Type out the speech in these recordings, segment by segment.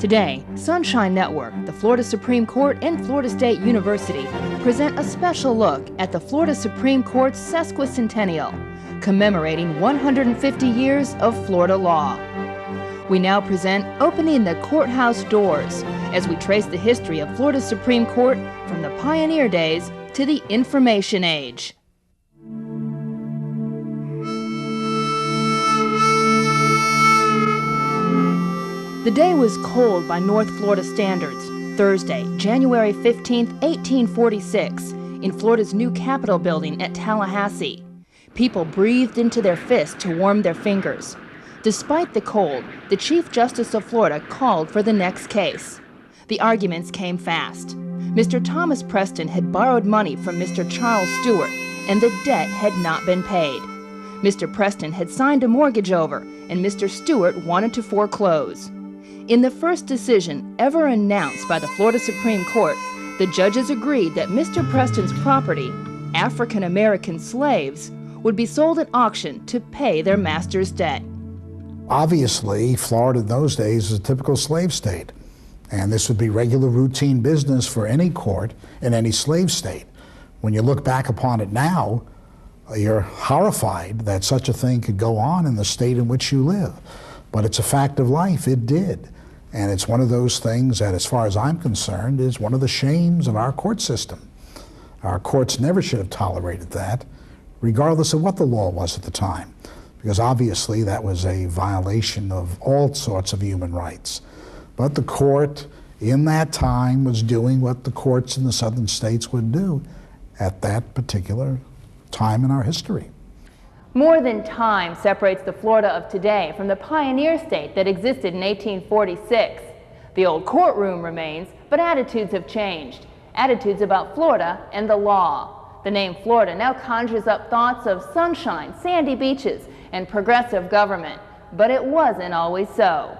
Today, Sunshine Network, the Florida Supreme Court, and Florida State University present a special look at the Florida Supreme Court's sesquicentennial, commemorating 150 years of Florida law. We now present Opening the Courthouse Doors as we trace the history of Florida's Supreme Court from the pioneer days to the information age. The day was cold by North Florida standards. Thursday, January 15, 1846, in Florida's new Capitol building at Tallahassee. People breathed into their fists to warm their fingers. Despite the cold, the Chief Justice of Florida called for the next case. The arguments came fast. Mr. Thomas Preston had borrowed money from Mr. Charles Stewart, and the debt had not been paid. Mr. Preston had signed a mortgage over, and Mr. Stewart wanted to foreclose. In the first decision ever announced by the Florida Supreme Court, the judges agreed that Mr. Preston's property, African American slaves, would be sold at auction to pay their master's debt. Obviously, Florida in those days was a typical slave state, and this would be regular routine business for any court in any slave state. When you look back upon it now, you're horrified that such a thing could go on in the state in which you live. But it's a fact of life, it did. And it's one of those things that, as far as I'm concerned, is one of the shames of our court system. Our courts never should have tolerated that, regardless of what the law was at the time, because obviously that was a violation of all sorts of human rights. But the court, in that time, was doing what the courts in the southern states would do at that particular time in our history. More than time separates the Florida of today from the pioneer state that existed in 1846. The old courtroom remains, but attitudes have changed. Attitudes about Florida and the law. The name Florida now conjures up thoughts of sunshine, sandy beaches, and progressive government, but it wasn't always so.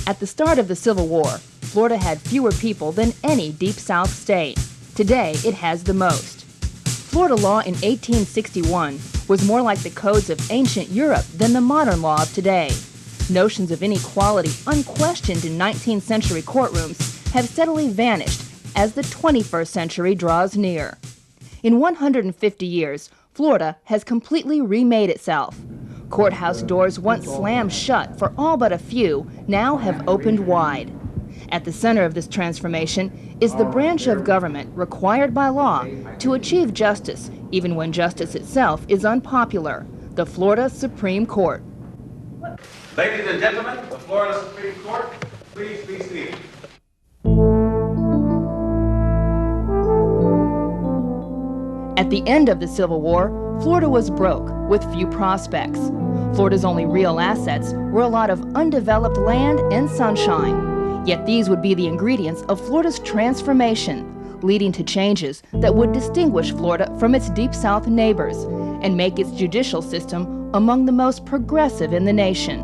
At the start of the Civil War, Florida had fewer people than any Deep South state. Today, it has the most. Florida law in 1861 was more like the codes of ancient Europe than the modern law of today. Notions of inequality unquestioned in 19th century courtrooms have steadily vanished as the 21st century draws near. In 150 years, Florida has completely remade itself. Courthouse doors once slammed shut for all but a few now have opened wide. At the center of this transformation is the branch of government required by law to achieve justice, even when justice itself is unpopular, the Florida Supreme Court. Ladies and gentlemen, the Florida Supreme Court, please be seated. At the end of the Civil War, Florida was broke with few prospects. Florida's only real assets were a lot of undeveloped land and sunshine. Yet these would be the ingredients of Florida's transformation, leading to changes that would distinguish Florida from its Deep South neighbors and make its judicial system among the most progressive in the nation.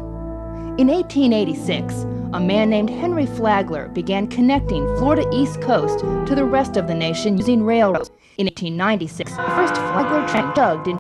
In 1886, a man named Henry Flagler began connecting Florida East Coast to the rest of the nation using railroads. In 1896, the first Flagler train dug into